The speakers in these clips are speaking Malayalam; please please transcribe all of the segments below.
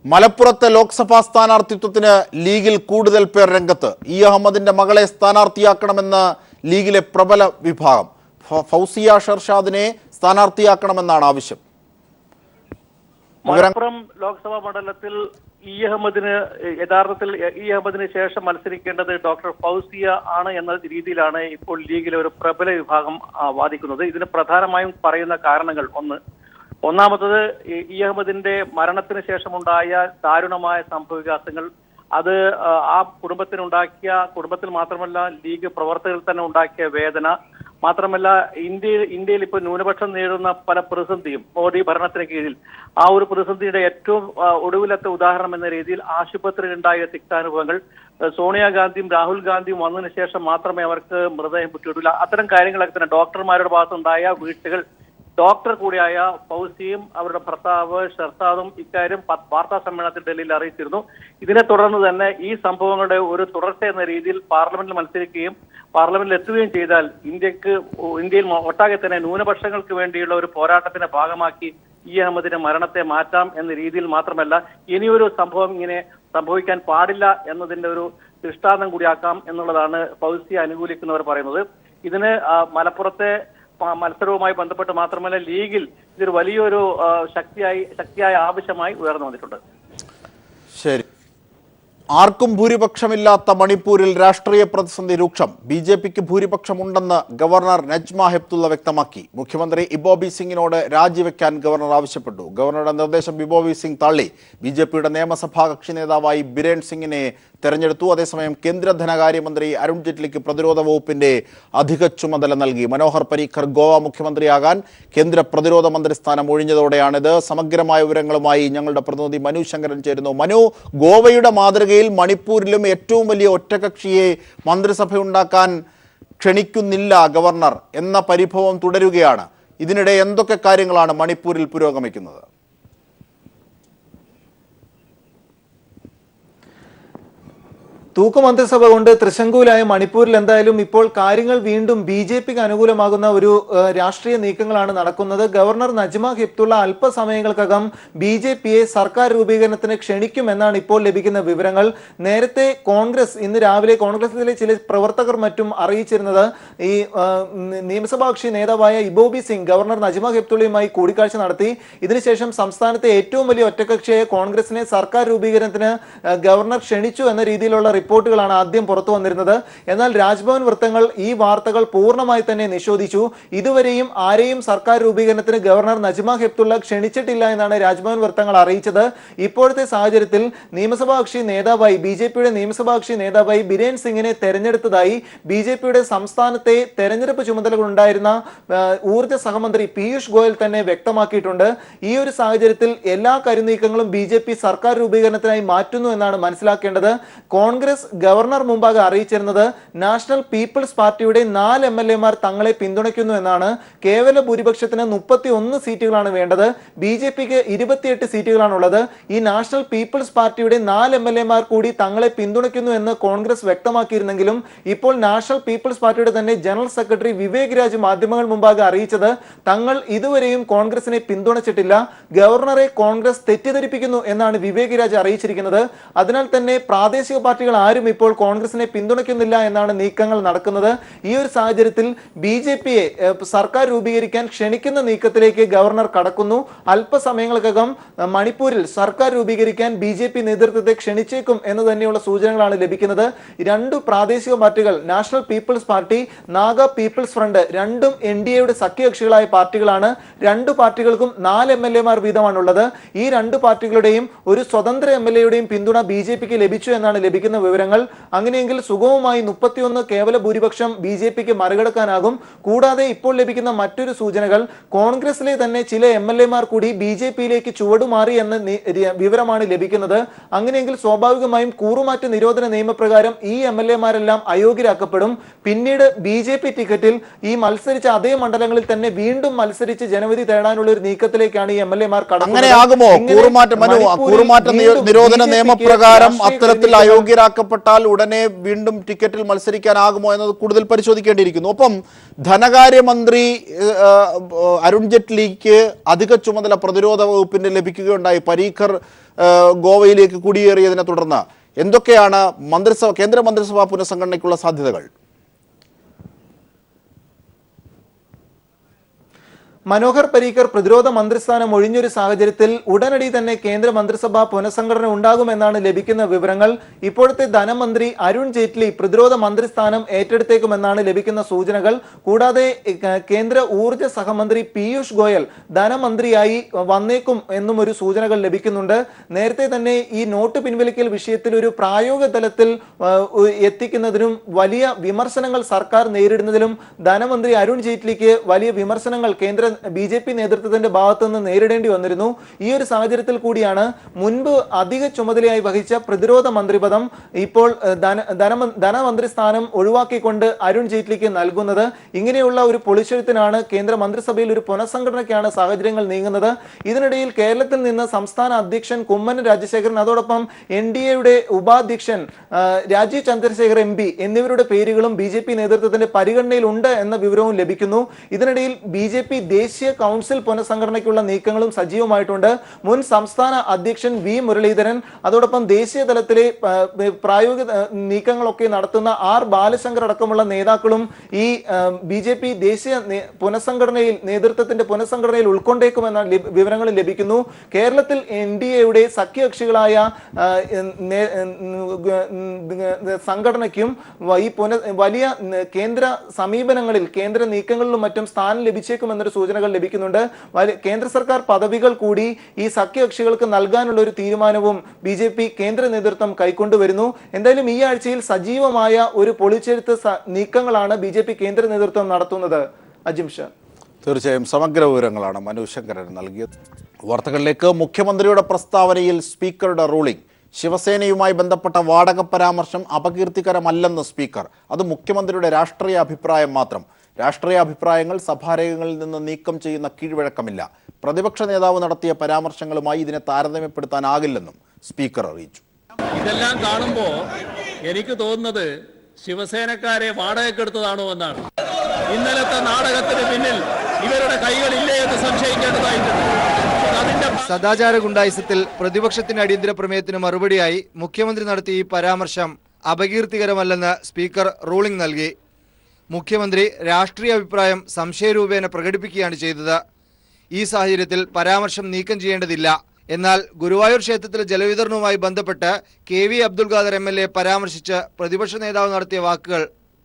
മലപ്പുറത്തെ ലോക്സഭാ സ്ഥാനാർത്ഥിത്വത്തിന് ലീഗിൽ കൂടുതൽ പേർ രംഗത്ത്. അഹമ്മദിന്റെ മകളെ സ്ഥാനാർത്ഥിയാക്കണമെന്ന് ലീഗിലെ പ്രബല വിഭാഗം. ഫൗസിയ ഷർഷാദിനെ സ്ഥാനാർത്ഥിയാക്കണമെന്നാണ് ആവശ്യം. മലപ്പുറം ലോക്സഭാ മണ്ഡലത്തിൽ അഹമ്മദിന് യഥാർത്ഥത്തിൽ അഹമ്മദിന് ശേഷം മത്സരിക്കേണ്ടത് ഡോക്ടർ ഫൗസിയ ആണ് എന്ന രീതിയിലാണ് ഇപ്പോൾ ലീഗിലെ ഒരു പ്രബല വിഭാഗം വാദിക്കുന്നത്. ഇതിന് പ്രധാനമായും പറയുന്ന കാരണങ്ങൾ ഒന്നാമത്തത് അഹമ്മദിന്റെ മരണത്തിന് ശേഷമുണ്ടായ ദാരുണമായ സംഭവവികാസങ്ങൾ, അത് ആ കുടുംബത്തിൽ മാത്രമല്ല ലീഗ് പ്രവർത്തകരിൽ തന്നെ ഉണ്ടാക്കിയ വേദന, മാത്രമല്ല ഇന്ത്യയിൽ ഇപ്പോൾ ന്യൂനപക്ഷം നേരിടുന്ന പല പ്രതിസന്ധിയും മോദി ഭരണത്തിന് കീഴിൽ ആ ഒരു പ്രതിസന്ധിയുടെ ഏറ്റവും ഒടുവിലത്തെ ഉദാഹരണം എന്ന രീതിയിൽ ആശുപത്രിയിൽ ഉണ്ടായ തിക്താനുഭവങ്ങൾ, സോണിയാഗാന്ധിയും രാഹുൽ ഗാന്ധിയും വന്നതിന് ശേഷം മാത്രമേ അവർക്ക് മൃതദേഹം വിട്ടുവിടില്ല. അത്തരം കാര്യങ്ങളൊക്കെ തന്നെ ഡോക്ടർമാരുടെ ഭാഗത്തുണ്ടായ വീഴ്ചകൾ, ഡോക്ടർ കൂടിയായ ഫൗസിയും അവരുടെ ഭർത്താവ് ഷർഷാദും ഇക്കാര്യം വാർത്താ സമ്മേളനത്തിൽ ഡൽഹിയിൽ അറിയിച്ചിരുന്നു. ഇതിനെ തുടർന്ന് തന്നെ ഈ സംഭവങ്ങളുടെ ഒരു തുടർച്ച എന്ന രീതിയിൽ പാർലമെന്റിൽ മത്സരിക്കുകയും പാർലമെന്റിൽ എത്തുകയും ചെയ്താൽ ഇന്ത്യയിൽ ഒട്ടാകെ തന്നെ ന്യൂനപക്ഷങ്ങൾക്ക് വേണ്ടിയുള്ള ഒരു പോരാട്ടത്തിന്റെ ഭാഗമാക്കി അഹമ്മദിന്റെ മരണത്തെ മാറ്റാം എന്ന രീതിയിൽ മാത്രമല്ല ഇനിയൊരു സംഭവം ഇങ്ങനെ സംഭവിക്കാൻ പാടില്ല എന്നതിന്റെ ഒരു ദൃഷ്ടാന്തം കൂടിയാക്കാം എന്നുള്ളതാണ് ഫൗസിയെ അനുകൂലിക്കുന്നവർ പറയുന്നത്. ഇതിന് മലപ്പുറത്തെ മത്സരവുമായി ബന്ധപ്പെട്ട് മാത്രമല്ല ലീഗിൽ ഇതൊരു വലിയൊരു ശക്തിയായ ആവശ്യമായി ഉയർന്നു വന്നിട്ടുണ്ട്. ശരി. ആർക്കും ഭൂരിപക്ഷമില്ലാത്ത മണിപ്പൂരിൽ രാഷ്ട്രീയ പ്രതിസന്ധി രൂക്ഷം. BJPക്ക് ഭൂരിപക്ഷമുണ്ടെന്ന് ഗവർണർ നജ്മ ഹെപ്തുള്ള വ്യക്തമാക്കി. മുഖ്യമന്ത്രി ഇബോബി സിംഗിനോട് രാജിവെക്കാൻ ഗവർണർ ആവശ്യപ്പെട്ടു. ഗവർണറുടെ നിർദ്ദേശം ഇബോബി സിംഗ് തള്ളി. BJPയുടെ നിയമസഭാ കക്ഷി നേതാവായി ബിരേൻ സിംഗിനെ തെരഞ്ഞെടുത്തു. അതേസമയം കേന്ദ്ര ധനകാര്യമന്ത്രി അരുൺ ജെയ്റ്റ്ലിക്ക് പ്രതിരോധ വകുപ്പിന്റെ അധിക ചുമതല നൽകി. മനോഹർ പരീക്കർ ഗോവ മുഖ്യമന്ത്രിയാകാൻ കേന്ദ്ര പ്രതിരോധ മന്ത്രി സ്ഥാനം ഒഴിഞ്ഞതോടെയാണിത്. സമഗ്രമായ വിവരങ്ങളുമായി ഞങ്ങളുടെ പ്രതിനിധി മനു ശങ്കരൻ ചേരുന്നു. മനു, ഗോവയുടെ മാതൃകയിൽ മണിപ്പൂരിലും ഏറ്റവും വലിയ ഒറ്റകക്ഷിയെ മന്ത്രിസഭയുണ്ടാക്കാൻ ക്ഷണിക്കുന്നില്ല ഗവർണർ എന്ന പരിഭവം തുടരുകയാണ്. ഇതിനിടെ എന്തൊക്കെ കാര്യങ്ങളാണ് മണിപ്പൂരിൽ പുരോഗമിക്കുന്നത്? തൂക്കുമന്ത്രിസഭ കൊണ്ട് തൃശങ്കൂലായ മണിപ്പൂരിൽ എന്തായാലും ഇപ്പോൾ കാര്യങ്ങൾ വീണ്ടും BJPക്ക് അനുകൂലമാകുന്ന ഒരു രാഷ്ട്രീയ നീക്കങ്ങളാണ് നടക്കുന്നത്. ഗവർണർ നജ്മ ഹെപ്തുള്ള അല്പസമയങ്ങൾക്കകം BJPയെ സർക്കാർ രൂപീകരണത്തിന് ക്ഷണിക്കുമെന്നാണ് ഇപ്പോൾ ലഭിക്കുന്ന വിവരങ്ങൾ. നേരത്തെ ഇന്ന് രാവിലെ കോൺഗ്രസിലെ ചില പ്രവർത്തകർ മറ്റും അറിയിച്ചിരുന്നത് ഈ നിയമസഭാ കക്ഷി നേതാവായ ഇബോബി സിംഗ് ഗവർണർ നജ്മ ഹെപ്തുള്ളയുമായി കൂടിക്കാഴ്ച നടത്തി. ഇതിനുശേഷം സംസ്ഥാനത്തെ ഏറ്റവും വലിയ ഒറ്റകക്ഷിയായ കോൺഗ്രസിനെ സർക്കാർ രൂപീകരണത്തിന് ഗവർണർ ക്ഷണിച്ചു എന്ന രീതിയിലുള്ള റിപ്പോർട്ടുകളാണ് ആദ്യം പുറത്തു വന്നിരുന്നത്. എന്നാൽ രാജ്ഭവൻ വൃത്തങ്ങൾ ഈ വാർത്തകൾ പൂർണ്ണമായി തന്നെ നിഷേധിച്ചു. ഇതുവരെയും ആരെയും സർക്കാർ രൂപീകരണത്തിന് ഗവർണർ നജ്മ ഹെപ്തുള്ള ക്ഷണിച്ചിട്ടില്ല എന്നാണ് രാജ്ഭവൻ വൃത്തങ്ങൾ അറിയിച്ചത്. ഇപ്പോഴത്തെ സാഹചര്യത്തിൽ BJPയുടെ നിയമസഭാ കക്ഷി നേതാവായി ബിരേൻ സിംഗിനെ തെരഞ്ഞെടുത്തതായി BJPയുടെ സംസ്ഥാനത്തെ തെരഞ്ഞെടുപ്പ് ചുമതലകളുണ്ടായിരുന്ന ഊർജ്ജ സഹമന്ത്രി പീയൂഷ് ഗോയൽ തന്നെ വ്യക്തമാക്കിയിട്ടുണ്ട്. ഈ ഒരു സാഹചര്യത്തിൽ എല്ലാ കരുനീക്കങ്ങളും BJP സർക്കാർ രൂപീകരണത്തിനായി മാറ്റുന്നു എന്നാണ് മനസ്സിലാക്കേണ്ടത്. കോൺഗ്രസ് ഗവർണർ മുമ്പാകെ അറിയിച്ചിരുന്നത് നാഷണൽ പീപ്പിൾസ് പാർട്ടിയുടെ 4 MLA-മാർ തങ്ങളെ പിന്തുണയ്ക്കുന്നു എന്നാണ്. കേവല ഭൂരിപക്ഷത്തിന് 31 സീറ്റുകളാണ് വേണ്ടത്. BJPക്ക് 28 സീറ്റുകളാണുള്ളത്. ഈ നാഷണൽ പീപ്പിൾസ് പാർട്ടിയുടെ 4 MLA-മാർ കൂടി തങ്ങളെ പിന്തുണയ്ക്കുന്നു എന്ന് കോൺഗ്രസ് വ്യക്തമാക്കിയിരുന്നെങ്കിലും ഇപ്പോൾ നാഷണൽ പീപ്പിൾസ് പാർട്ടിയുടെ തന്നെ ജനറൽ സെക്രട്ടറി വിവേക് രാജ് മാധ്യമങ്ങൾ മുമ്പാകെ അറിയിച്ചത് തങ്ങൾ ഇതുവരെയും കോൺഗ്രസിനെ പിന്തുണച്ചിട്ടില്ല, ഗവർണറെ കോൺഗ്രസ് തെറ്റിദ്ധരിപ്പിക്കുന്നു എന്നാണ് വിവേക് രാജ് അറിയിച്ചിരിക്കുന്നത്. അതിനാൽ തന്നെ പ്രാദേശിക പാർട്ടികൾ ആരും ഇപ്പോൾ കോൺഗ്രസിനെ പിന്തുണയ്ക്കുന്നില്ല എന്നാണ് നീക്കങ്ങൾ നടക്കുന്നത്. ഈ ഒരു സാഹചര്യത്തിൽ BJPയെ സർക്കാർ രൂപീകരിക്കാൻ ക്ഷണിക്കുന്ന നീക്കത്തിലേക്ക് ഗവർണർ കടക്കുന്നു. അല്പസമയങ്ങൾക്കകം മണിപ്പൂരിൽ സർക്കാർ രൂപീകരിക്കാൻ BJP നേതൃത്വത്തെ ക്ഷണിച്ചേക്കും എന്ന് തന്നെയുള്ള സൂചനകളാണ് ലഭിക്കുന്നത്. 2 പ്രാദേശിക പാർട്ടികൾ, നാഷണൽ പീപ്പിൾസ് പാർട്ടി, നാഗ പീപ്പിൾസ് ഫ്രണ്ട്, രണ്ടും NDAയുടെ സഖ്യകക്ഷികളായ പാർട്ടികളാണ്. 2 പാർട്ടികൾക്കും 4 MLA-മാർ വീതമാണുള്ളത്. ഈ 2 പാർട്ടികളുടെയും ഒരു സ്വതന്ത്ര MLA-യുടെയും പിന്തുണ BJPക്ക് ലഭിച്ചു എന്നാണ് ലഭിക്കുന്ന വിവരങ്ങൾ. അങ്ങനെയെങ്കിൽ സുഗമമായി 31 കേവല ഭൂരിപക്ഷം BJPക്ക് മറികടക്കാനാകും. കൂടാതെ ഇപ്പോൾ ലഭിക്കുന്ന മറ്റൊരു സൂചനകൾ കോൺഗ്രസിലെ തന്നെ ചില MLA-മാർ കൂടി BJPയിലേക്ക് ചുവടുമാറി എന്ന വിവരമാണ് ലഭിക്കുന്നത്. അങ്ങനെയെങ്കിൽ സ്വാഭാവികമായും കൂറുമാറ്റ നിരോധന നിയമപ്രകാരം ഈ MLA-മാരെല്ലാം അയോഗ്യരാക്കപ്പെടും. പിന്നീട് BJP ടിക്കറ്റിൽ ഈ മത്സരിച്ച അതേ മണ്ഡലങ്ങളിൽ തന്നെ വീണ്ടും മത്സരിച്ച് ജനവിധി തേടാനുള്ള ഒരു നീക്കത്തിലേക്കാണ് ഈ MLA-മാർ കടക്കുന്നത്. നിരോധന നിയമപ്രകാരം അത്തരത്തിൽ അയോഗ്യരാക്കപ്പെട്ട പുറത്താക്കപ്പെട്ടാൽ ഉടനെ വീണ്ടും ടിക്കറ്റിൽ മത്സരിക്കാനാകുമോ എന്നത് കൂടുതൽ പരിശോധിക്കേണ്ടിയിരിക്കുന്നു. ഒപ്പം ധനകാര്യമന്ത്രി അരുൺ ജെയ്റ്റ്ലിക്ക് അധിക ചുമതല പ്രതിരോധ വകുപ്പിന് ലഭിക്കുകയുണ്ടായി. പരീഖർ ഗോവയിലേക്ക് കുടിയേറിയതിനെ തുടർന്ന് എന്തൊക്കെയാണ് കേന്ദ്ര മന്ത്രിസഭാ പുനഃസംഘടനയ്ക്കുള്ള സാധ്യതകൾ? മനോഹർ പരീക്കർ പ്രതിരോധ മന്ത്രിസ്ഥാനം ഒഴിഞ്ഞൊരു സാഹചര്യത്തിൽ ഉടനടി തന്നെ കേന്ദ്ര മന്ത്രിസഭാ പുനഃസംഘടന ഉണ്ടാകുമെന്നാണ് ലഭിക്കുന്ന വിവരങ്ങൾ. ഇപ്പോഴത്തെ ധനമന്ത്രി അരുൺ ജെയ്റ്റ്ലി പ്രതിരോധ മന്ത്രിസ്ഥാനം ഏറ്റെടുത്തേക്കുമെന്നാണ് ലഭിക്കുന്ന സൂചനകൾ. കൂടാതെ കേന്ദ്ര ഊർജ്ജ സഹമന്ത്രി പീയൂഷ് ഗോയൽ ധനമന്ത്രിയായി വന്നേക്കും എന്നും ഒരു സൂചനകൾ ലഭിക്കുന്നുണ്ട്. നേരത്തെ തന്നെ ഈ നോട്ട് പിൻവലിക്കൽ വിഷയത്തിൽ ഒരു പ്രായോഗിക തലത്തിൽ എത്തിക്കുന്നതിനും വലിയ വിമർശനങ്ങൾ സർക്കാർ നേരിടുന്നതിലും ധനമന്ത്രി അരുൺ ജെയ്റ്റ്ലിക്ക് വലിയ വിമർശനങ്ങൾ കേന്ദ്ര BJP നേതൃത്വത്തിന്റെ ഭാഗത്തു നിന്ന് നേരിടേണ്ടി വന്നിരുന്നു. ഈ ഒരു സാഹചര്യത്തിൽ കൂടിയാണ് മുൻപ് അധിക ചുമതലയായി വഹിച്ച പ്രതിരോധ മന്ത്രിപദം ഇപ്പോൾ ധനമന്ത്രി സ്ഥാനം ഒഴിവാക്കിക്കൊണ്ട് അരുൺ ജെയ്റ്റ്ലിക്ക് നൽകുന്നത്. ഇങ്ങനെയുള്ള ഒരു പൊളിച്ചെഴുത്തിനാണ് കേന്ദ്ര മന്ത്രിസഭയിൽ ഒരു പുനഃസംഘടനയ്ക്കാണ് സാഹചര്യങ്ങൾ നീങ്ങുന്നത്. ഇതിനിടയിൽ കേരളത്തിൽ നിന്ന് സംസ്ഥാന അധ്യക്ഷൻ കുമ്മനം രാജശേഖരൻ, അതോടൊപ്പം NDAയുടെ ഉപാധ്യക്ഷൻ രാജീവ് ചന്ദ്രശേഖർ MP എന്നിവരുടെ പേരുകളും BJP നേതൃത്വത്തിന്റെ പരിഗണനയിൽ ഉണ്ട് എന്ന വിവരവും ലഭിക്കുന്നു. ഇതിനിടയിൽ BJP ദേശീയ കൗൺസിൽ പുനഃസംഘടനയ്ക്കുള്ള നീക്കങ്ങളും സജീവമായിട്ടുണ്ട്. മുൻ സംസ്ഥാന അധ്യക്ഷൻ V മുരളീധരൻ, അതോടൊപ്പം ദേശീയ തലത്തിലെ പ്രായോഗിക നീക്കങ്ങളൊക്കെ നടത്തുന്ന R ബാലശങ്കർ അടക്കമുള്ള നേതാക്കളും ഈ BJP ദേശീയ പുനഃസംഘടനയിൽ നേതൃത്വത്തിന്റെ പുനഃസംഘടനയിൽ ഉൾക്കൊണ്ടേക്കുമെന്ന വിവരങ്ങൾ ലഭിക്കുന്നു. കേരളത്തിൽ NDAയുടെ സഖ്യകക്ഷികളായ സംഘടനയ്ക്കും ഈ വലിയ കേന്ദ്ര സമീപനങ്ങളിൽ കേന്ദ്ര നീക്കങ്ങളിലും മറ്റും സ്ഥാനം ലഭിച്ചേക്കുമെന്നൊരു സൂചനകൾ ലഭിക്കുന്നുണ്ട്. കേന്ദ്ര സർക്കാർ പദവികൾ കൂടി ഈ സഖ്യകക്ഷികൾക്ക് നൽകാനുള്ള ഒരു തീരുമാനവും BJP കേന്ദ്ര നേതൃത്വം കൈക്കൊണ്ടുവരുന്നു. എന്തായാലും ഈ ആഴ്ചയിൽ സജീവമായ ഒരു പൊളിച്ചെഴുത്ത് നീക്കങ്ങളാണ് BJP കേന്ദ്ര നേതൃത്വം നടത്തുന്നത്. അജിം ഷാ, തീർച്ചയായും സമഗ്ര വിവരങ്ങളാണ് മനു ശങ്കരൻ നൽകിയത്. വാർത്തകളിലേക്ക്. മുഖ്യമന്ത്രിയുടെ പ്രസ്താവനയിൽ സ്പീക്കറുടെ റൂളിംഗ്. ശിവസേനയുമായി ബന്ധപ്പെട്ട വാടക പരാമർശം അപകീർത്തികരമല്ലെന്ന് സ്പീക്കർ. അത് മുഖ്യമന്ത്രിയുടെ രാഷ്ട്രീയ അഭിപ്രായം മാത്രം. രാഷ്ട്രീയ അഭിപ്രായങ്ങൾ സഭാരേഖകളിൽ നിന്ന് നീക്കം ചെയ്യുന്ന കീഴ്വഴക്കമില്ല. പ്രതിപക്ഷ നേതാവ് നടത്തിയ പരാമർശങ്ങളുമായി ഇതിനെ താരതമ്യപ്പെടുത്താനാകില്ലെന്നും സ്പീക്കർ അറിയിച്ചു. ഇതെല്ലാം കാണുമ്പോൾ എനിക്ക് തോന്നുന്നത് ശിവസേനക്കാരെ വാടകയ്ക്കെടുത്തതാണോ എന്നാണ്. ഇന്നലത്തെ നാടകത്തിന് പിന്നിൽ ഇവരുടെ കൈകളില്ലേ എന്ന് സംശയിക്കേണ്ടതായിട്ടുണ്ട്. സദാചാര ഗുണ്ടായിസത്തിൽ പ്രതിപക്ഷത്തിന്റെ അടിയന്തര പ്രമേയത്തിന് മറുപടിയായി മുഖ്യമന്ത്രി നടത്തിയ ഈ പരാമർശം അപകീർത്തികരമല്ലെന്ന് സ്പീക്കർ റൂളിംഗ് നൽകി. മുഖ്യമന്ത്രി രാഷ്ട്രീയ അഭിപ്രായം സംശയരൂപേണ പ്രകടിപ്പിക്കുകയാണ് ചെയ്തത്. ഈ സാഹചര്യത്തിൽ പരാമർശം നീക്കം ചെയ്യേണ്ടതില്ല. എന്നാൽ ഗുരുവായൂർ ക്ഷേത്രത്തിലെ ജലവിതരണവുമായി ബന്ധപ്പെട്ട് KV അബ്ദുൽ ഖാദർ MLA പരാമർശിച്ച് പ്രതിപക്ഷ നേതാവ് നടത്തിയ വാക്കുകൾ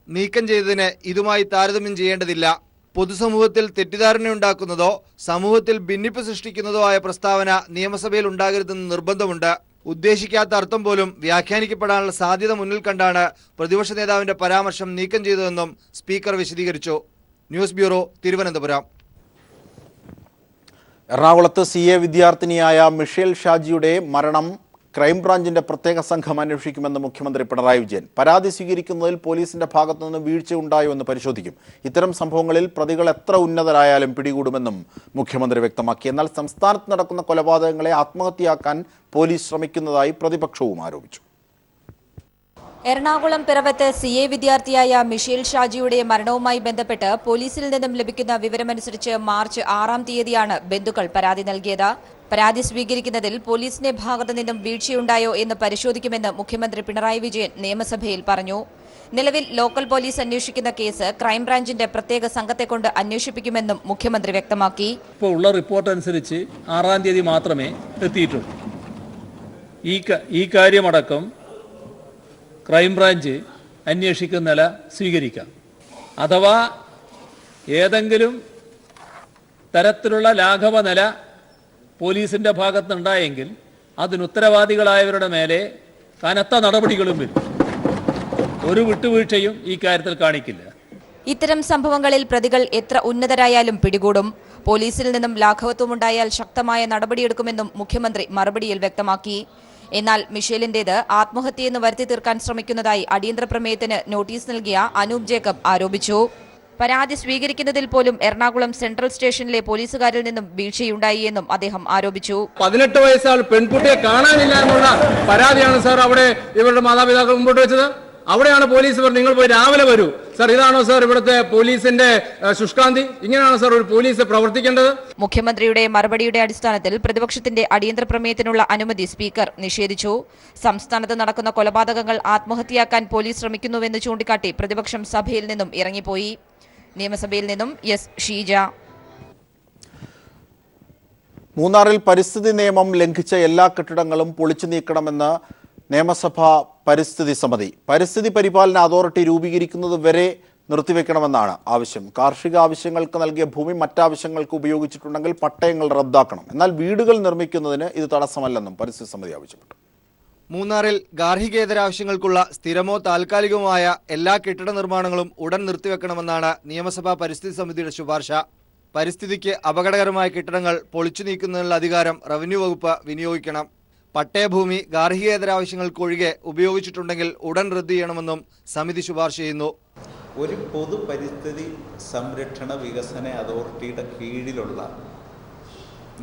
നീക്കം ചെയ്തതിന് ഇതുമായി താരതമ്യം ചെയ്യേണ്ടതില്ല. പൊതുസമൂഹത്തിൽ തെറ്റിദ്ധാരണയുണ്ടാക്കുന്നതോ സമൂഹത്തിൽ ഭിന്നിപ്പ് സൃഷ്ടിക്കുന്നതോ ആയ പ്രസ്താവന നിയമസഭയിൽ ഉണ്ടാകരുതെന്ന് നിർബന്ധമുണ്ട്. ഉദ്ദേശിക്കാത്ത അർത്ഥം പോലും വ്യാഖ്യാനിക്കപ്പെടാനുള്ള സാധ്യത മുന്നിൽ കണ്ടാണ് പ്രതിപക്ഷ നേതാവിന്റെ പരാമർശം നീക്കം ചെയ്തതെന്നും സ്പീക്കർ വിശദീകരിച്ചു. News bureau, Thiruvananthapuram. എറണാകുളത്ത് CA വിദ്യാർത്ഥിനിയായ മിഷേൽ ഷാജിയുടെ മരണം ക്രൈംബ്രാഞ്ചിന്റെ പ്രത്യേക സംഘം അന്വേഷിക്കുമെന്ന് മുഖ്യമന്ത്രി പിണറായി വിജയൻ. പരാതി സ്വീകരിക്കുന്നതിൽ പോലീസിന്റെ ഭാഗത്തുനിന്ന് വീഴ്ച ഉണ്ടായോ എന്ന് പരിശോധിക്കും. ഇത്തരം സംഭവങ്ങളിൽ പ്രതികൾ എത്ര ഉന്നതരായാലും പിടികൂടുമെന്നും മുഖ്യമന്ത്രി വ്യക്തമാക്കി. എന്നാൽ സംസ്ഥാനത്ത് നടക്കുന്ന കൊലപാതകങ്ങളെ ആത്മഹത്യയാക്കാൻ പോലീസ് ശ്രമിക്കുന്നതായി പ്രതിപക്ഷവും ആരോപിച്ചു. എറണാകുളം പിറവത്ത് CA വിദ്യാർത്ഥിയായ മിഷേൽ ഷാജിയുടെ മരണവുമായി ബന്ധപ്പെട്ട് പോലീസിൽ നിന്നും ലഭിക്കുന്ന വിവരമനുസരിച്ച് മാർച്ച് 6-ാം തീയതിയാണ് ബന്ധുക്കൾ പരാതി നൽകിയത്. പരാതി സ്വീകരിക്കുന്നതിൽ പോലീസിന്റെ ഭാഗത്തു നിന്നും വീഴ്ചയുണ്ടായോ എന്ന് പരിശോധിക്കുമെന്ന് മുഖ്യമന്ത്രി പിണറായി വിജയൻ നിയമസഭയിൽ പറഞ്ഞു. നിലവിൽ ലോക്കൽ പോലീസ് അന്വേഷിക്കുന്ന കേസ് ക്രൈംബ്രാഞ്ചിന്റെ പ്രത്യേക സംഘത്തെക്കൊണ്ട് അന്വേഷിപ്പിക്കുമെന്നും മുഖ്യമന്ത്രി വ്യക്തമാക്കി. ഇപ്പോൾ ഉള്ള റിപ്പോർട്ട് അനുസരിച്ച് 6-ാം തീയതി മാത്രമേ എത്തിയിട്ടുള്ളൂ. ഈ കാര്യമടക്കം ക്രൈംബ്രാഞ്ച് അന്വേഷിക്കുന്ന നില സ്വീകരിക്കാം. അഥവാ ഏതെങ്കിലും തരത്തിലുള്ള ലാഘവ നില പോലീസിന്റെ ഭാഗത്തുനിന്നുണ്ടായെങ്കിൽ അതിനുത്തരവാദികളായവരുടെ മേലെ കനത്ത നടപടികളും വരും. ഒരു വിട്ടുവീഴ്ചയും ഈ കാര്യത്തിൽ കാണിക്കില്ല. ഇത്തരം സംഭവങ്ങളിൽ പ്രതികൾ എത്ര ഉന്നതരായാലും പിടികൂടും. പോലീസിൽ നിന്നും ലാഘവത്വമുണ്ടായാൽ ശക്തമായ നടപടിയെടുക്കുമെന്നും മുഖ്യമന്ത്രി മറുപടിയിൽ വ്യക്തമാക്കി. എന്നാൽ മിഷേലിന്റേത് ആത്മഹത്യയെന്ന് വരുത്തി തീർക്കാൻ ശ്രമിക്കുന്നതായി അടിയന്തര പ്രമേയത്തിന് നോട്ടീസ് നൽകിയ അനൂപ് ജേക്കബ് ആരോപിച്ചു. പരാതി സ്വീകരിക്കുന്നതിൽ പോലും എറണാകുളം സെൻട്രൽ സ്റ്റേഷനിലെ പോലീസുകാരിൽ നിന്നും വീഴ്ചയുണ്ടായി എന്നും അദ്ദേഹം ആരോപിച്ചു. 18 വയസ്സായ പെൺകുട്ടിയെ കാണാനില്ല എന്നുള്ള പരാതിയാണ് സാർ അവിടെ ഇവരുടെ മാതാപിതാക്കൾ മുമ്പോട്ട് വെച്ചത്. അവിടെയാണ് പോലീസ് പറഞ്ഞത് നിങ്ങൾ പോയി രാവിലെ വരൂ. സാർ ഇതാണോ സാർ ഇവിടുത്തെ പോലീസിന്റെ ശുഷ്കാന്തി? ഇങ്ങനെയാണോ സാർ ഒരു പോലീസ് പ്രവർത്തിക്കേണ്ടത്? മുഖ്യമന്ത്രിയുടെ മറുപടിയുടെ അടിസ്ഥാനത്തിൽ പ്രതിപക്ഷത്തിന്റെ അടിയന്തര പ്രമേയത്തിനുള്ള അനുമതി സ്പീക്കർ നിഷേധിച്ചു. സംസ്ഥാനത്ത് നടക്കുന്ന കൊലപാതകങ്ങൾ ആത്മഹത്യയാക്കാൻ പോലീസ് ശ്രമിക്കുന്നുവെന്ന് ചൂണ്ടിക്കാട്ടി പ്രതിപക്ഷം സഭയിൽ നിന്നും ഇറങ്ങിപ്പോയി. നിയമസഭയിൽ നിന്നും എസ് ഷീജ. മൂന്നാറിൽ പരിസ്ഥിതി നിയമം ലംഘിച്ച എല്ലാ കെട്ടിടങ്ങളും പൊളിച്ചു നീക്കണമെന്ന് നിയമസഭാ പരിസ്ഥിതി സമിതി. പരിസ്ഥിതി പരിപാലന അതോറിറ്റി രൂപീകരിക്കുന്നത് വരെ നിർത്തിവെക്കണമെന്നാണ് ആവശ്യം. കാർഷിക ആവശ്യങ്ങൾക്ക് നൽകിയ ഭൂമി മറ്റാവശ്യങ്ങൾക്ക് ഉപയോഗിച്ചിട്ടുണ്ടെങ്കിൽ പട്ടയങ്ങൾ റദ്ദാക്കണം. എന്നാൽ വീടുകൾ നിർമ്മിക്കുന്നതിന് ഇത് തടസ്സമല്ലെന്നും പരിസ്ഥിതി സമിതി ആവശ്യപ്പെട്ടു. മൂന്നാറിൽ ഗാർഹികേതര ആവശ്യങ്ങൾക്കുള്ള സ്ഥിരമോ താൽക്കാലികവുമായ എല്ലാ കെട്ടിട നിർമ്മാണങ്ങളും ഉടൻ നിർത്തിവെക്കണമെന്നാണ് നിയമസഭാ പരിസ്ഥിതി സമിതിയുടെ ശുപാർശ. പരിസ്ഥിതിക്ക് അപകടകരമായ കെട്ടിടങ്ങൾ പൊളിച്ചു നീക്കുന്നതിനുള്ള അധികാരം റവന്യൂ വകുപ്പ് വിനിയോഗിക്കണം. പട്ടയഭൂമി ഗാർഹികേതര ആവശ്യങ്ങൾക്കൊഴികെ ഉപയോഗിച്ചിട്ടുണ്ടെങ്കിൽ ഉടൻ റദ്ദ് ചെയ്യണമെന്നും സമിതി ശുപാർശ ചെയ്യുന്നു. ഒരു പൊതു പരിസ്ഥിതി സംരക്ഷണ വികസന അതോറിറ്റിയുടെ കീഴിലുള്ള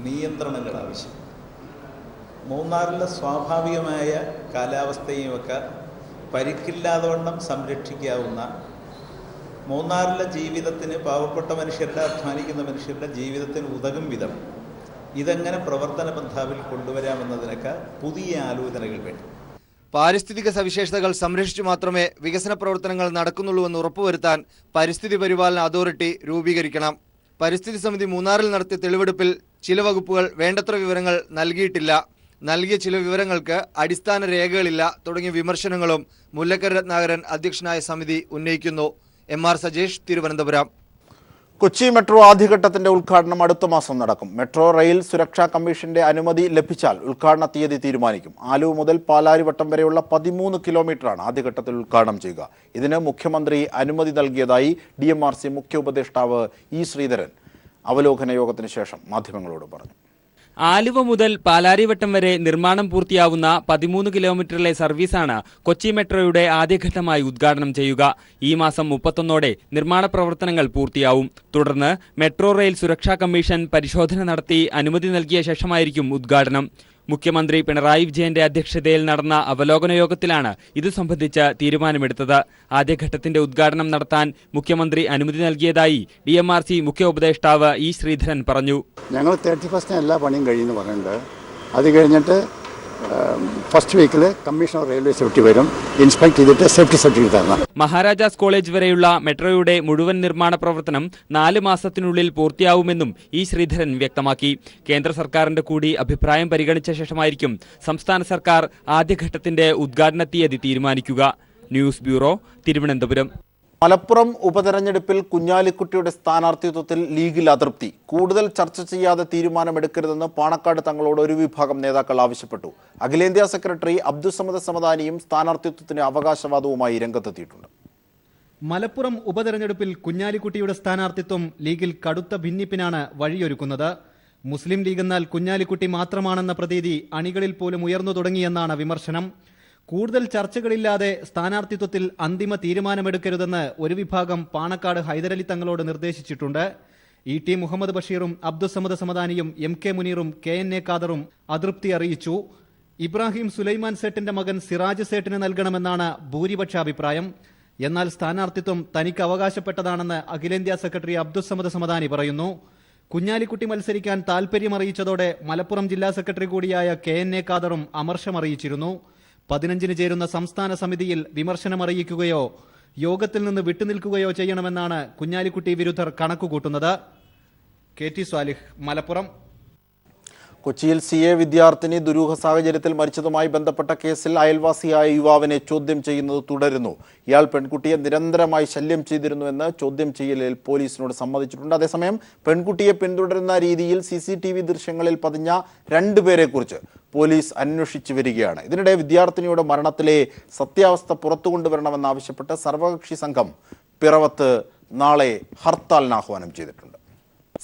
നിയന്ത്രണങ്ങൾ ആവശ്യം. മൂന്നാറിലെ സ്വാഭാവികമായ കാലാവസ്ഥയുമൊക്കെ പരിക്കില്ലാതവണ്ണം സംരക്ഷിക്കാവുന്ന, മൂന്നാറിലെ ജീവിതത്തിന്, പാവപ്പെട്ട മനുഷ്യരുടെ, അധ്വാനിക്കുന്ന മനുഷ്യരുടെ ജീവിതത്തിന് ഉതകും വിധം ഇതെങ്ങനെ പ്രവർത്തന പന്ഥാവിൽ കൊണ്ടുവരാമെന്നതിനൊക്കെ പുതിയ ആലോചനകൾ വേണം. പാരിസ്ഥിതിക സവിശേഷതകൾ സംരക്ഷിച്ചു മാത്രമേ വികസന പ്രവർത്തനങ്ങൾ നടക്കുന്നുള്ളൂവെന്ന് ഉറപ്പുവരുത്താൻ പരിസ്ഥിതി പരിപാലന അതോറിറ്റി രൂപീകരിക്കണം. പരിസ്ഥിതി സമിതി മൂന്നാറിൽ നടത്തിയ തെളിവെടുപ്പിൽ ചില വകുപ്പുകൾ വേണ്ടത്ര വിവരങ്ങൾ നൽകിയിട്ടില്ല, നൽകിയ ചില വിവരങ്ങൾക്ക് അടിസ്ഥാന രേഖകളില്ല തുടങ്ങിയ വിമർശനങ്ങളും മുല്ലക്കര രത്നാകരൻ അധ്യക്ഷനായ സമിതി ഉന്നയിക്കുന്നു. MR സജേഷ്, തിരുവനന്തപുരം. കൊച്ചി മെട്രോ ആദ്യഘട്ടത്തിന്റെ ഉദ്ഘാടനം അടുത്ത മാസം നടക്കും. മെട്രോ റെയിൽ സുരക്ഷാ കമ്മീഷന്റെ അനുമതി ലഭിച്ചാൽ ഉദ്ഘാടന തീയതി തീരുമാനിക്കും. ആലുവ മുതൽ പാലാരിവട്ടം വരെയുള്ള 13 കിലോമീറ്ററാണ് ആദ്യഘട്ടത്തിൽ ഉദ്ഘാടനം ചെയ്യുക. ഇതിന് മുഖ്യമന്ത്രി അനുമതി നൽകിയതായി DMRC മുഖ്യ ഉപദേഷ്ടാവ് E. ശ്രീധരൻ അവലോകന യോഗത്തിന് ശേഷം മാധ്യമങ്ങളോട് പറഞ്ഞു. ആലുവ മുതൽ പാലാരിവട്ടം വരെ നിർമ്മാണം പൂർത്തിയാവുന്ന 13 കിലോമീറ്ററിലെ സർവീസാണ് കൊച്ചി മെട്രോയുടെ ആദ്യഘട്ടമായി ഉദ്ഘാടനം ചെയ്യുക. ഈ മാസം 31 നിർമ്മാണ പ്രവർത്തനങ്ങൾ പൂർത്തിയാവും. തുടർന്ന് മെട്രോ റെയിൽ സുരക്ഷാ കമ്മീഷൻ പരിശോധന നടത്തി അനുമതി നൽകിയ ശേഷമായിരിക്കും ഉദ്ഘാടനം. മുഖ്യമന്ത്രി പിണറായി വിജയന്റെ അധ്യക്ഷതയിൽ നടന്ന അവലോകന യോഗത്തിലാണ് ഇത് സംബന്ധിച്ച തീരുമാനമെടുത്തത്. ആദ്യഘട്ടത്തിന്റെ ഉദ്ഘാടനം നടത്താൻ മുഖ്യമന്ത്രി അനുമതി നൽകിയതായി DMRC മുഖ്യ ഉപദേഷ്ടാവ് E. ശ്രീധരൻ പറഞ്ഞു. ഞങ്ങൾ 31 എല്ലാ പണിയും കഴിയുമെന്ന് പറയുന്നുണ്ട്. അത് കഴിഞ്ഞിട്ട് ഫസ്റ്റ് വീക്കിൽ കമ്മീഷണർ റെയിൽവേ സേഫ്റ്റി വരും, ഇൻസ്പെക്ട് ചെയ്തിട്ട് സേഫ്റ്റി സർട്ടിഫിക്കറ്റ് തരണം. മഹാരാജാസ് കോളേജ് വരെയുള്ള മെട്രോയുടെ മുഴുവൻ നിർമ്മാണ പ്രവർത്തനം 4 മാസത്തിനുള്ളിൽ പൂർത്തിയാവുമെന്നും E. ശ്രീധരൻ വ്യക്തമാക്കി. കേന്ദ്ര സർക്കാരിന്റെ കൂടി അഭിപ്രായം പരിഗണിച്ച ശേഷമായിരിക്കും സംസ്ഥാന സർക്കാർ ആദ്യഘട്ടത്തിന്റെ ഉദ്ഘാടന തീയതി തീരുമാനിക്കുക. News bureau, Thiruvananthapuram. മലപ്പുറം ഉപതെരഞ്ഞെടുപ്പിൽ കുഞ്ഞാലിക്കുട്ടിയുടെ സ്ഥാനാർത്ഥിത്വത്തിൽ ലീഗിൽ അതൃപ്തി. കൂടുതൽ ചർച്ച ചെയ്യാതെ തീരുമാനമെടുക്കരുതെന്ന് പാണക്കാട് തങ്ങളോട് ഒരു വിഭാഗം നേതാക്കൾ ആവശ്യപ്പെട്ടു. അഖിലേന്ത്യാ സെക്രട്ടറി അബ്ദുസമദ് സമദാനിയും സ്ഥാനാർത്ഥിത്വത്തിന് അവകാശവാദവുമായി രംഗത്തെത്തിയിട്ടുണ്ട്. മലപ്പുറം ഉപതെരഞ്ഞെടുപ്പിൽ കുഞ്ഞാലിക്കുട്ടിയുടെ സ്ഥാനാർത്ഥിത്വം ലീഗിൽ കടുത്ത ഭിന്നിപ്പിനാണ് വഴിയൊരുക്കുന്നത്. മുസ്ലിം ലീഗ് എന്നാൽ കുഞ്ഞാലിക്കുട്ടി മാത്രമാണെന്ന പ്രതീതി അണികളിൽ പോലും ഉയർന്നു തുടങ്ങിയെന്നാണ് വിമർശനം. കൂടുതൽ ചർച്ചകളില്ലാതെ സ്ഥാനാർത്ഥിത്വത്തിൽ അന്തിമ തീരുമാനമെടുക്കരുതെന്ന് ഒരു വിഭാഗം പാണക്കാട് ഹൈദരലി തങ്ങളോട് നിർദ്ദേശിച്ചിട്ടുണ്ട്. ET Muhammad ബഷീറും Abdussamad സമദാനിയും MK മുനീറും KNA ഖാദറും അതൃപ്തി അറിയിച്ചു. ഇബ്രാഹിം സുലൈമാൻ സേട്ടിന്റെ മകൻ സിറാജ് സേട്ടിന് നൽകണമെന്നാണ് ഭൂരിപക്ഷ അഭിപ്രായം. എന്നാൽ സ്ഥാനാർത്ഥിത്വം തനിക്ക് അവകാശപ്പെട്ടതാണെന്ന് അഖിലേന്ത്യാ സെക്രട്ടറി അബ്ദുസമദ് സമദാനി പറയുന്നു. കുഞ്ഞാലിക്കുട്ടി മത്സരിക്കാൻ താൽപര്യമറിയിച്ചതോടെ മലപ്പുറം ജില്ലാ സെക്രട്ടറി കൂടിയായ KNA ഖാദറും അമർഷമറിയിച്ചിരുന്നു. 15-ന് ചേരുന്ന സംസ്ഥാന സമിതിയിൽ വിമർശനമറിയിക്കുകയോ യോഗത്തിൽ നിന്ന് വിട്ടുനിൽക്കുകയോ ചെയ്യണമെന്നാണ് കുഞ്ഞാലിക്കുട്ടി വിരുദ്ധർ കണക്കുകൂട്ടുന്നത്. KT സ്വാലിഹ്, മലപ്പുറം. കൊച്ചിയിൽ CA വിദ്യാർത്ഥിനി ദുരൂഹ സാഹചര്യത്തിൽ മരിച്ചതുമായി ബന്ധപ്പെട്ട കേസിൽ അയൽവാസിയായ യുവാവിനെ ചോദ്യം ചെയ്യുന്നത് തുടരുന്നു. ഇയാൾ പെൺകുട്ടിയെ നിരന്തരമായി ശല്യം ചെയ്തിരുന്നുവെന്ന് ചോദ്യം ചെയ്യലിൽ പോലീസിനോട് സമ്മതിച്ചിട്ടുണ്ട്. അതേസമയം പെൺകുട്ടിയെ പിന്തുടരുന്ന രീതിയിൽ CCTV ദൃശ്യങ്ങളിൽ പതിഞ്ഞ 2 പേരെക്കുറിച്ച് പോലീസ് അന്വേഷിച്ചു വരികയാണ്. ഇതിനിടെ വിദ്യാർത്ഥിനിയുടെ മരണത്തിലെ സത്യാവസ്ഥ പുറത്തുകൊണ്ടുവരണമെന്നാവശ്യപ്പെട്ട് സർവകക്ഷി സംഘം പിറവത്ത് നാളെ ഹർത്താലിന് ആഹ്വാനം ചെയ്തിട്ടുണ്ട്.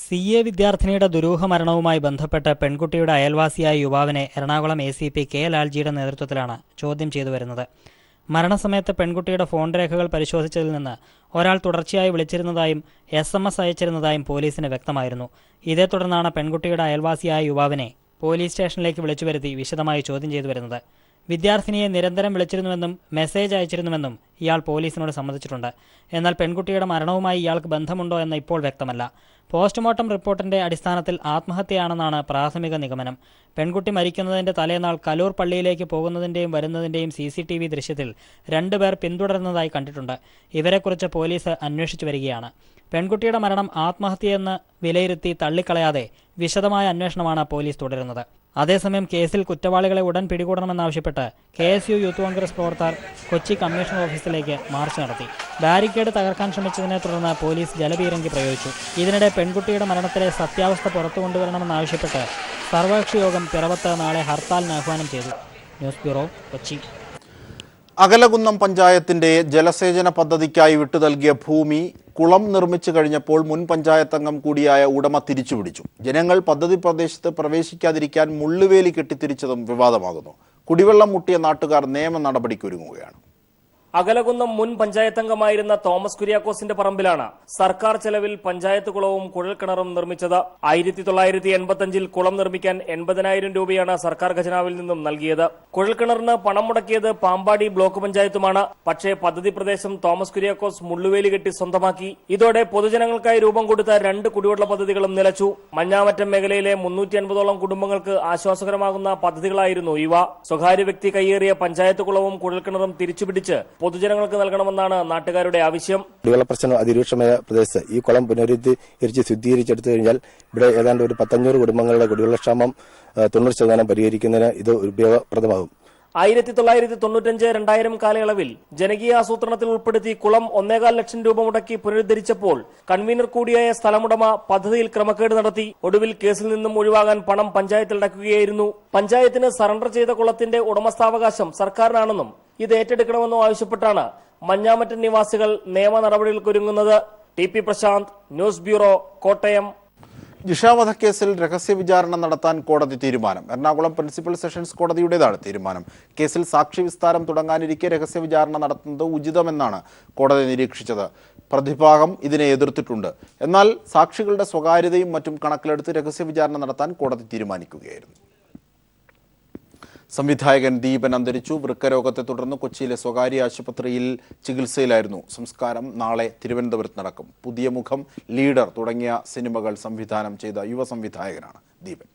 CA വിദ്യാർത്ഥിനിയുടെ ദുരൂഹ മരണവുമായി ബന്ധപ്പെട്ട് പെൺകുട്ടിയുടെ അയൽവാസിയായ യുവാവിനെ എറണാകുളം ACP K. ലാൽജിയുടെ നേതൃത്വത്തിലാണ് ചോദ്യം ചെയ്തു വരുന്നത്. മരണസമയത്ത് പെൺകുട്ടിയുടെ ഫോൺ രേഖകൾ പരിശോധിച്ചതിൽ നിന്ന് ഒരാൾ തുടർച്ചയായി വിളിച്ചിരുന്നതായും SMS അയച്ചിരുന്നതായും പോലീസിന് വ്യക്തമായിരുന്നു. ഇതേ തുടർന്നാണ് പെൺകുട്ടിയുടെ അയൽവാസിയായ യുവാവിനെ പോലീസ് സ്റ്റേഷനിലേക്ക് വിളിച്ചു വരുത്തി വിശദമായി ചോദ്യം ചെയ്തു വരുന്നത്. വിദ്യാർത്ഥിനിയെ നിരന്തരം വിളിച്ചിരുന്നുവെന്നും മെസ്സേജ് അയച്ചിരുന്നുവെന്നും ഇയാൾ പോലീസിനോട് സമ്മതിച്ചിട്ടുണ്ട്. എന്നാൽ പെൺകുട്ടിയുടെ മരണവുമായി ഇയാൾക്ക് ബന്ധമുണ്ടോ എന്ന് ഇപ്പോൾ വ്യക്തമല്ല. പോസ്റ്റ്മോർട്ടം റിപ്പോർട്ടിന്റെ അടിസ്ഥാനത്തിൽ ആത്മഹത്യയാണെന്നാണ് പ്രാഥമിക നിഗമനം. പെൺകുട്ടി മരിക്കുന്നതിന്റെ തലേനാൾ കലൂർ പള്ളിയിലേക്ക് പോകുന്നതിന്റെയും വരുന്നതിന്റെയും CCTV ദൃശ്യത്തിൽ 2 പേർ പിന്തുടരുന്നതായി കണ്ടിട്ടുണ്ട്. ഇവരെക്കുറിച്ച് പോലീസ് അന്വേഷിച്ചു വരികയാണ്. പെൺകുട്ടിയുടെ മരണം ആത്മഹത്യയെന്ന് വിലയിരുത്തി തള്ളിക്കളയാതെ വിശദമായ അന്വേഷണമാണ് പോലീസ് തുടരുന്നത്. അതേസമയം കേസിൽ കുറ്റവാളികളെ ഉടൻ പിടികൂടണമെന്നാവശ്യപ്പെട്ട് KSU യൂത്ത് കോൺഗ്രസ് പ്രവർത്തകർ കൊച്ചി കമ്മീഷണർ ഓഫീസിലേക്ക് മാർച്ച് നടത്തി. ബാരിക്കേഡ് തകർക്കാൻ ശ്രമിച്ചതിനെ തുടർന്ന് പോലീസ് ജലപീരങ്കി പ്രയോഗിച്ചു. ഇതിനിടെ പെൺകുട്ടിയുടെ മരണത്തിലെ സത്യാവസ്ഥ പുറത്തു കൊണ്ടുവരണമെന്നാവശ്യപ്പെട്ട് സർവകക്ഷി യോഗം പിറവത്ത് നാളെ ഹർത്താലിന് ആഹ്വാനം ചെയ്തു. News bureau, Kochi. അകലകുന്നം പഞ്ചായത്തിന്റെ ജലസേചന പദ്ധതിക്കായി വിട്ടു നൽകിയ ഭൂമി കുളം നിർമ്മിച്ചു കഴിഞ്ഞപ്പോൾ മുൻ പഞ്ചായത്ത് അംഗം കൂടിയായ ഉടമ തിരിച്ചുപിടിച്ചു. ജനങ്ങൾ പദ്ധതി പ്രദേശത്ത് പ്രവേശിക്കാതിരിക്കാൻ മുള്ളുവേലി കെട്ടിത്തിരിച്ചതും വിവാദമാകുന്നു. കുടിവെള്ളം മുട്ടിയ നാട്ടുകാർ നിയമ നടപടിക്കൊരുങ്ങുകയാണ്. അകലകുന്നം മുൻ പഞ്ചായത്തംഗമായിരുന്ന തോമസ് കുര്യാക്കോസിന്റെ പറമ്പിലാണ് സർക്കാർ ചെലവിൽ പഞ്ചായത്ത് കുളവും കുഴൽക്കിണറും നിർമ്മിച്ചത്. 1985-ൽ കുളം നിർമ്മിക്കാൻ 80,000 രൂപയാണ് സർക്കാർ ഖജനാവിൽ നിന്നും നൽകിയത്. കുഴൽക്കിണറിന് പണം മുടക്കിയത് പാമ്പാടി ബ്ലോക്ക് പഞ്ചായത്തുമാണ്. പക്ഷേ പദ്ധതി പ്രദേശം തോമസ് കുര്യാക്കോസ് മുള്ളുവേലി കെട്ടി സ്വന്തമാക്കി. ഇതോടെ പൊതുജനങ്ങൾക്കായി രൂപം കൊടുത്ത 2 കുടിവെള്ള പദ്ധതികളും നിലച്ചു. മഞ്ഞാമറ്റം മേഖലയിലെ 350ഓളം കുടുംബങ്ങൾക്ക് ആശ്വാസകരമാകുന്ന പദ്ധതികളായിരുന്നു ഇവ. സ്വകാര്യ വ്യക്തി കയ്യേറിയ പഞ്ചായത്ത് കുളവും കുഴൽക്കിണറും തിരിച്ചുപിടിച്ച് പൊതുജനങ്ങൾക്ക് നൽകണമെന്നാണ് നാട്ടുകാരുടെ ആവശ്യം. കുടിവെള്ള പ്രശ്നം അതിരൂക്ഷമായ പ്രദേശത്ത് ഈ കുളം പുനരുദ്ധരിച്ച് ശുദ്ധീകരിച്ചെടുത്തു കഴിഞ്ഞാൽ ഇവിടെ ഏതാണ്ട് ഒരു 500 കുടുംബങ്ങളുടെ കുടിവെള്ളക്ഷാമം 90% പരിഹരിക്കുന്നതിന് ഇത് ഉപയോഗപ്രദമാകും. 1995-2000 കാലയളവിൽ ജനകീയ ആസൂത്രണത്തിൽ ഉൾപ്പെടുത്തി കുളം 1.25 ലക്ഷം രൂപ മുടക്കി പുനരുദ്ധരിച്ചപ്പോൾ കൺവീനർ കൂടിയായ സ്ഥലമുടമ പദ്ധതിയിൽ ക്രമക്കേട് നടത്തി. ഒടുവിൽ കേസിൽ നിന്നും ഒഴിവാകാൻ പണം പഞ്ചായത്തിൽ അടക്കുകയായിരുന്നു. പഞ്ചായത്തിന് സറണ്ടർ ചെയ്ത കുളത്തിന്റെ ഉടമസ്ഥാവകാശം സർക്കാരിനാണെന്നും ഇത് ഏറ്റെടുക്കണമെന്നും ആവശ്യപ്പെട്ടാണ് മഞ്ഞാമറ്റം നിവാസികൾ നിയമ നടപടികൾക്കൊരുങ്ങുന്നത്. TP Prashanth, news bureau, Kottayam. Jisha വധക്കേസിൽ രഹസ്യ വിചാരണ നടത്താൻ കോടതി തീരുമാനം. എറണാകുളം പ്രിൻസിപ്പൽ സെഷൻസ് കോടതിയുടേതാണ് തീരുമാനം. കേസിൽ സാക്ഷി വിസ്താരം തുടങ്ങാനിരിക്കെ രഹസ്യ വിചാരണ നടത്തുന്നത് ഉചിതമെന്നാണ് കോടതി നിരീക്ഷിച്ചത്. പ്രതിഭാഗം ഇതിനെ എതിർത്തിട്ടുണ്ട്. എന്നാൽ സാക്ഷികളുടെ സ്വകാര്യതയും മറ്റും കണക്കിലെടുത്ത് രഹസ്യ വിചാരണ നടത്താൻ കോടതി തീരുമാനിക്കുകയായിരുന്നു. സംവിധായകൻ ദീപൻ അന്തരിച്ചു. വൃക്കരോഗത്തെ തുടർന്ന് കൊച്ചിയിലെ സ്വകാര്യ ആശുപത്രിയിൽ ചികിത്സയിലായിരുന്നു. സംസ്കാരം നാളെ തിരുവനന്തപുരത്ത് നടക്കും. പുതിയ മുഖം, ലീഡർ തുടങ്ങിയ സിനിമകൾ സംവിധാനം ചെയ്ത യുവ സംവിധായകനാണ് ദീപൻ.